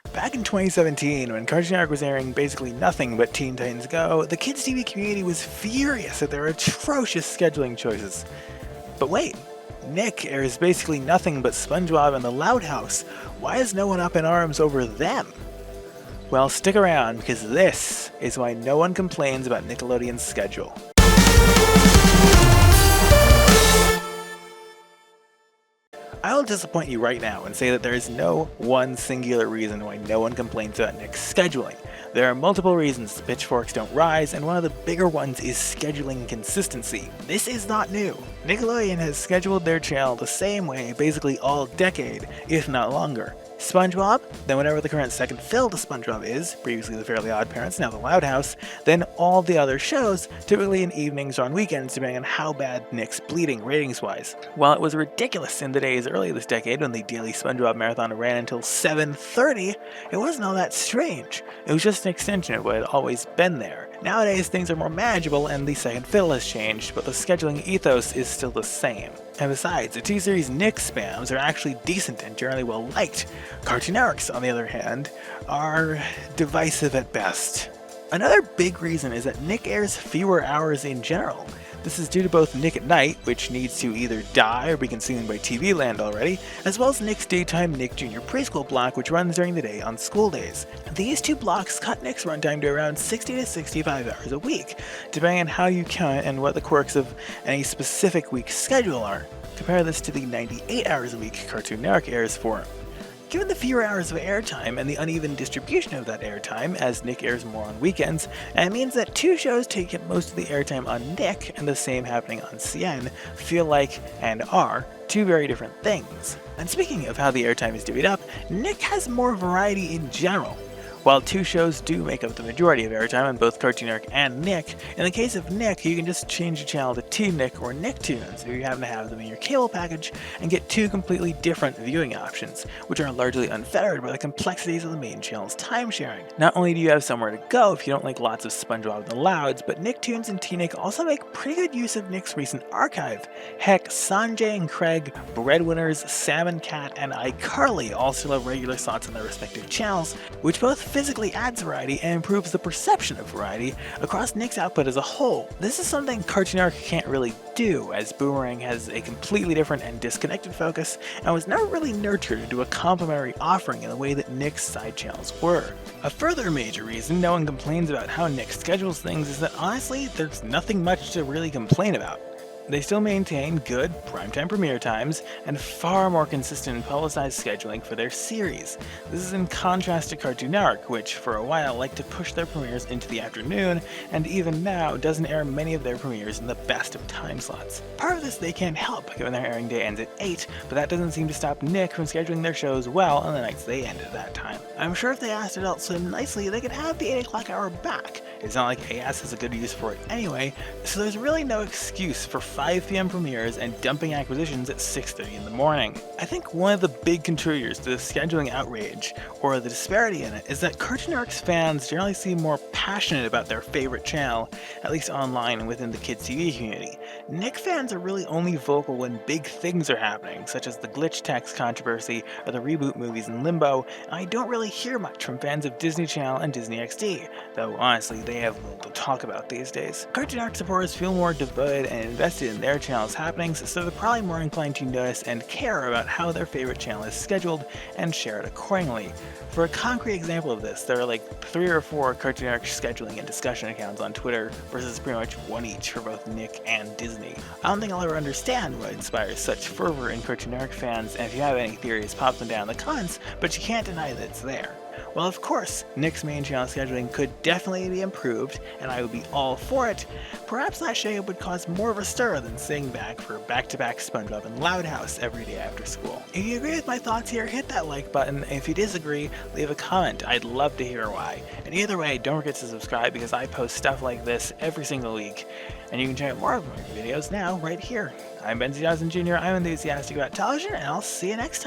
Back in 2017, when Cartoon Network was airing basically nothing but Teen Titans Go, the kids' TV community was furious at their atrocious scheduling choices. But wait, Nick airs basically nothing but SpongeBob and the Loud House. Why is no one up in arms over them? Well, stick around, because this is why no one complains about Nickelodeon's schedule. I'll disappoint you right now and say that there is no one singular reason why no one complains about Nick's scheduling. There are multiple reasons the pitchforks don't rise, and one of the bigger ones is scheduling consistency. This is not new. Nickelodeon has scheduled their channel the same way basically all decade, if not longer. SpongeBob, then whatever the current second fill to SpongeBob is, previously the Fairly Odd Parents, now the Loud House, then all the other shows, typically in evenings or on weekends depending on how bad Nick's bleeding ratings-wise. While it was ridiculous in the days early this decade when the daily SpongeBob marathon ran until 7:30, it wasn't all that strange. It was just an extension of what had always been there. Nowadays things are more manageable and the second fiddle has changed, but the scheduling ethos is still the same. And besides, the two-series Nick spams are actually decent and generally well liked. Cartoon Networks, on the other hand, are divisive at best. Another big reason is that Nick airs fewer hours in general. This is due to both Nick at Night, which needs to either die or be consumed by TV land already, as well as Nick's daytime Nick Jr. preschool block, which runs during the day on school days. These two blocks cut Nick's runtime to around 60 to 65 hours a week, depending on how you count it and what the quirks of any specific week's schedule are. Compare this to the 98 hours a week Cartoon Network airs for. Given the fewer hours of airtime and the uneven distribution of that airtime, as Nick airs more on weekends, it means that two shows taking up most of the airtime on Nick and the same happening on CN feel like, and are, two very different things. And speaking of how the airtime is divvied up, Nick has more variety in general. While two shows do make up the majority of airtime on both Cartoon Network and Nick, in the case of Nick, you can just change the channel to T-Nick or Nicktoons if you happen to have them in your cable package and get two completely different viewing options, which are largely unfettered by the complexities of the main channel's time sharing. Not only do you have somewhere to go if you don't like lots of SpongeBob and the Louds, but Nicktoons and T-Nick also make pretty good use of Nick's recent archive. Heck, Sanjay and Craig, Breadwinners, Sam and Cat, and iCarly all still have regular slots on their respective channels, which both physically adds variety and improves the perception of variety across Nick's output as a whole. This is something Cartoon Network can't really do, as Boomerang has a completely different and disconnected focus and was never really nurtured into a complementary offering in the way that Nick's side channels were. A further major reason no one complains about how Nick schedules things is that honestly, there's nothing much to really complain about. They still maintain good primetime premiere times and far more consistent and publicized scheduling for their series. This is in contrast to Cartoon Network, which for a while liked to push their premieres into the afternoon, and even now doesn't air many of their premieres in the best of time slots. Part of this they can't help, given their airing day ends at 8, but that doesn't seem to stop Nick from scheduling their shows well on the nights they end at that time. I'm sure if they asked Adult Swim nicely, they could have the 8 o'clock hour back. It's not like AS has a good use for it anyway, so there's really no excuse for 5 p.m. premieres and dumping acquisitions at 6:30 in the morning. I think one of the big contributors to the scheduling outrage, or the disparity in it, is that Cartoon Network's fans generally seem more passionate about their favorite channel, at least online and within the kids' TV community. Nick fans are really only vocal when big things are happening, such as the glitch tax controversy or the reboot movies in limbo, and I don't really hear much from fans of Disney Channel and Disney XD, though honestly they have little to talk about these days. Cartoon Network supporters feel more devoted and invested in their channel's happenings, so they're probably more inclined to notice and care about how their favorite channel is scheduled and share it accordingly. For a concrete example of this, there are like 3 or 4 Cartoon Network scheduling and discussion accounts on Twitter versus pretty much one each for both Nick and Disney. I don't think I'll ever understand what inspires such fervor in Cartoon Network fans, and if you have any theories, pop them down in the comments, but you can't deny that it's there. Well, of course, Nick's main channel scheduling could definitely be improved, and I would be all for it. Perhaps that shakeup would cause more of a stir than sitting back for back-to-back SpongeBob and Loud House every day after school. If you agree with my thoughts here, hit that like button, and if you disagree, leave a comment. I'd love to hear why. And either way, don't forget to subscribe because I post stuff like this every single week, and you can check out more of my videos now right here. I'm Benzie Jr. I'm enthusiastic about television, and I'll see you next time.